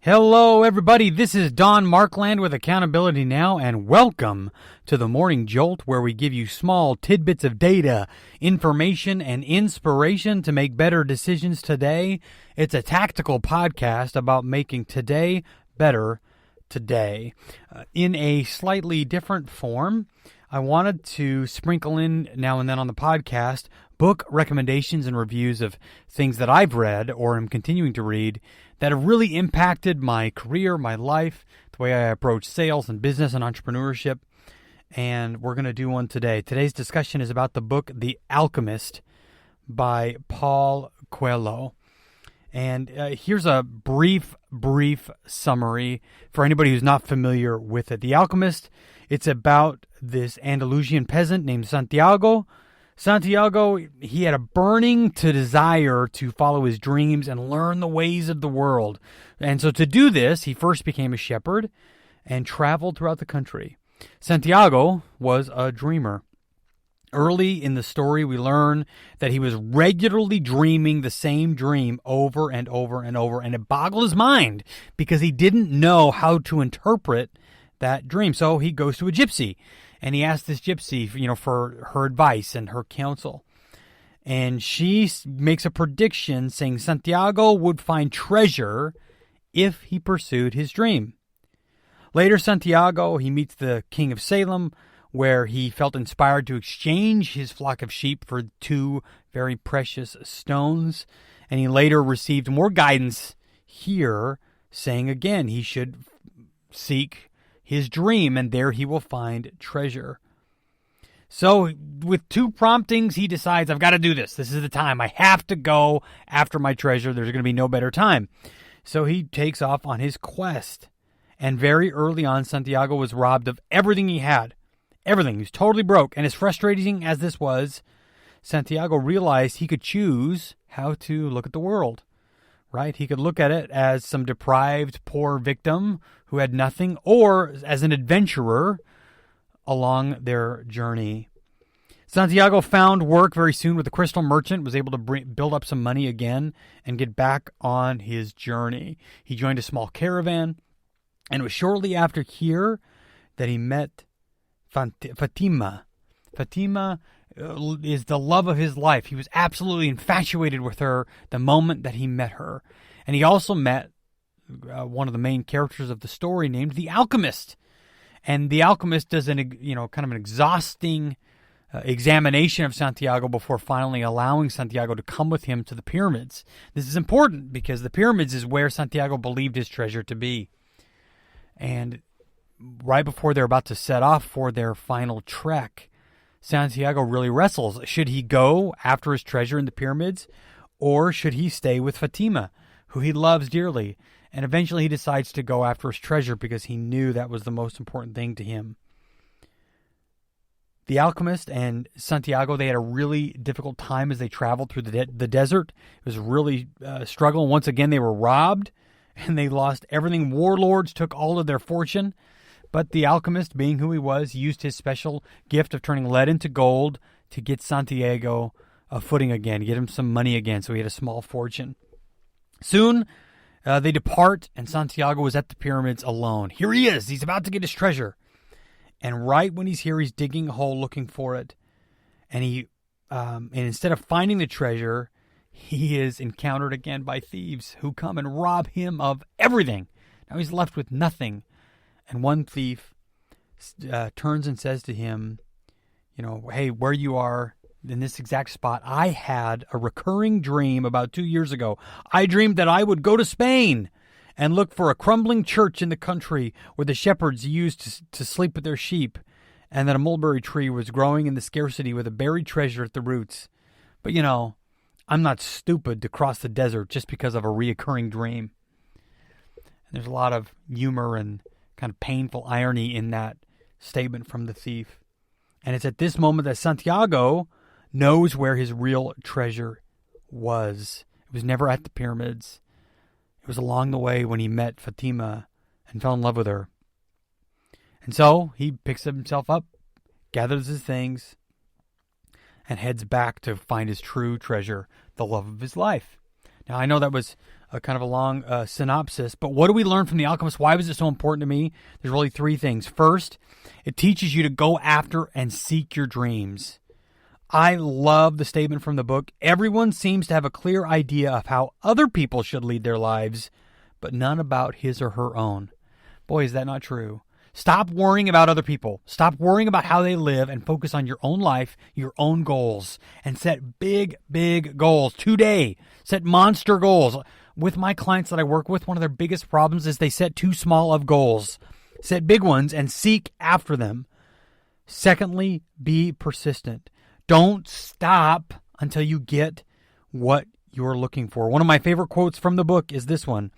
Hello, everybody. This is Don Markland with Accountability Now, and welcome to the Morning Jolt, where we give you small tidbits of data, information, and inspiration to make better decisions today. It's a tactical podcast about making today better today. In a slightly different form, I wanted to sprinkle in now and then on the podcast book recommendations and reviews of things that I've read or am continuing to read that have really impacted my career, my life, the way I approach sales and business and entrepreneurship. And we're going to do one today. Today's discussion is about the book The Alchemist by Paul Coelho. And here's a brief summary for anybody who's not familiar with it. The Alchemist, it's about this Andalusian peasant named Santiago. Santiago, he had a burning desire to follow his dreams and learn the ways of the world. And so to do this, he first became a shepherd and traveled throughout the country. Santiago was a dreamer. Early in the story, we learn that he was regularly dreaming the same dream over and over and over, and it boggled his mind because he didn't know how to interpret that dream. So he goes to a gypsy, and he asks this gypsy, for her advice and her counsel. And she makes a prediction saying Santiago would find treasure if he pursued his dream. Later, Santiago, he meets the king of Salem, where he felt inspired to exchange his flock of sheep for 2 very precious stones. And he later received more guidance here, saying again he should seek his dream, and there he will find treasure. So with 2 promptings, he decides, I've got to do this. This is the time. I have to go after my treasure. There's going to be no better time. So he takes off on his quest. And very early on, Santiago was robbed of everything he had. Everything. He was totally broke. And as frustrating as this was, Santiago realized he could choose how to look at the world. Right? He could look at it as some deprived, poor victim who had nothing, or as an adventurer along their journey. Santiago found work very soon with a crystal merchant, was able to build up some money again and get back on his journey. He joined a small caravan, and it was shortly after here that he met Fatima. Fatima is the love of his life. He was absolutely infatuated with her the moment that he met her. And he also met one of the main characters of the story named the Alchemist. And the Alchemist does kind of an exhausting examination of Santiago before finally allowing Santiago to come with him to the pyramids. This is important because the pyramids is where Santiago believed his treasure to be. And right before they're about to set off for their final trek, Santiago really wrestles. Should he go after his treasure in the pyramids, or should he stay with Fatima, who he loves dearly? And eventually he decides to go after his treasure because he knew that was the most important thing to him. The Alchemist and Santiago, they had a really difficult time as they traveled through the desert. It was really a struggle. Once again, they were robbed and they lost everything. Warlords took all of their fortune. But the Alchemist, being who he was, used his special gift of turning lead into gold to get Santiago a footing again, get him some money again, so he had a small fortune. Soon, they depart, and Santiago is at the pyramids alone. Here he is. He's about to get his treasure. And right when he's here, he's digging a hole looking for it. And and instead of finding the treasure, he is encountered again by thieves who come and rob him of everything. Now he's left with nothing. And one thief turns and says to him, hey, where you are in this exact spot, I had a recurring dream about 2 years ago. I dreamed that I would go to Spain and look for a crumbling church in the country where the shepherds used to sleep with their sheep, and that a mulberry tree was growing in the scarcity with a buried treasure at the roots. But, I'm not stupid to cross the desert just because of a reoccurring dream. And there's a lot of humor and kind of painful irony in that statement from the thief. And it's at this moment that Santiago knows where his real treasure was. It was never at the pyramids. It was along the way when he met Fatima and fell in love with her. And so he picks himself up, gathers his things, and heads back to find his true treasure, the love of his life. Now, I know that was kind of a long synopsis. But what do we learn from The Alchemist? Why was it so important to me? There's really three things. First, it teaches you to go after and seek your dreams. I love the statement from the book. Everyone seems to have a clear idea of how other people should lead their lives, but none about his or her own. Boy, is that not true. Stop worrying about other people. Stop worrying about how they live and focus on your own life, your own goals, and set big, big goals today. Set monster goals. With my clients that I work with, one of their biggest problems is they set too small of goals. Set big ones and seek after them. Secondly, be persistent. Don't stop until you get what you're looking for. One of my favorite quotes from the book is this one.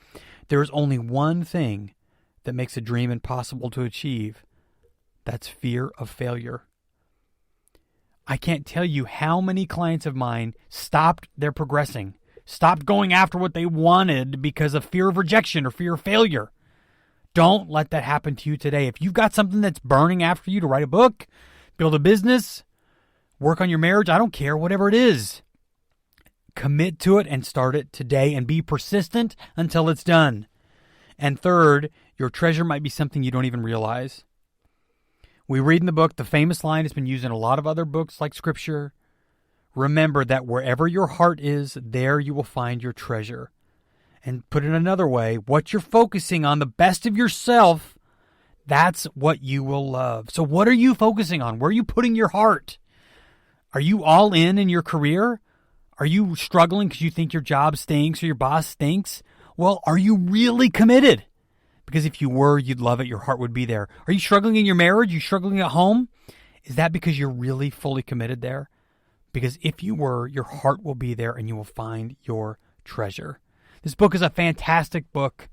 There is only one thing that makes a dream impossible to achieve. That's fear of failure. I can't tell you how many clients of mine stopped their progressing, stopped going after what they wanted because of fear of rejection or fear of failure. Don't let that happen to you today. If you've got something that's burning after you to write a book, build a business, work on your marriage, I don't care, whatever it is, commit to it and start it today and be persistent until it's done. And third, your treasure might be something you don't even realize. We read in the book, the famous line has been used in a lot of other books like Scripture. Remember that wherever your heart is, there you will find your treasure. And put it another way, what you're focusing on, the best of yourself, that's what you will love. So what are you focusing on? Where are you putting your heart? Are you all in your career? Are you struggling because you think your job stinks or your boss stinks? Well, are you really committed? Because if you were, you'd love it. Your heart would be there. Are you struggling in your marriage? Are you struggling at home? Is that because you're really fully committed there? Because if you were, your heart will be there and you will find your treasure. This book is a fantastic book.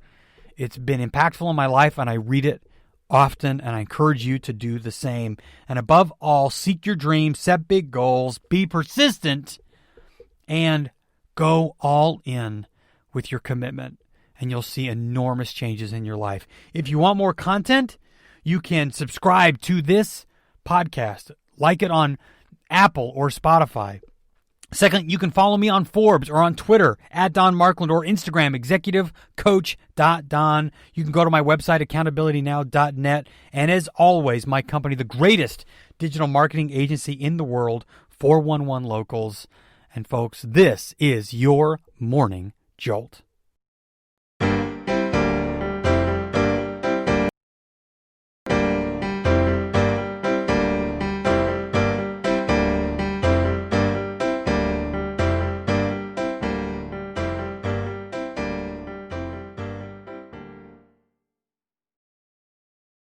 It's been impactful in my life and I read it often, and I encourage you to do the same. And above all, seek your dreams, set big goals, be persistent, and go all in with your commitment, and you'll see enormous changes in your life. If you want more content, you can subscribe to this podcast, like it on Apple or Spotify. Second, you can follow me on Forbes or on Twitter at Don Markland or Instagram, executivecoach.don. You can go to my website, accountabilitynow.net. And as always, my company, the greatest digital marketing agency in the world, 411 Locals. And folks, this is your Morning Jolt.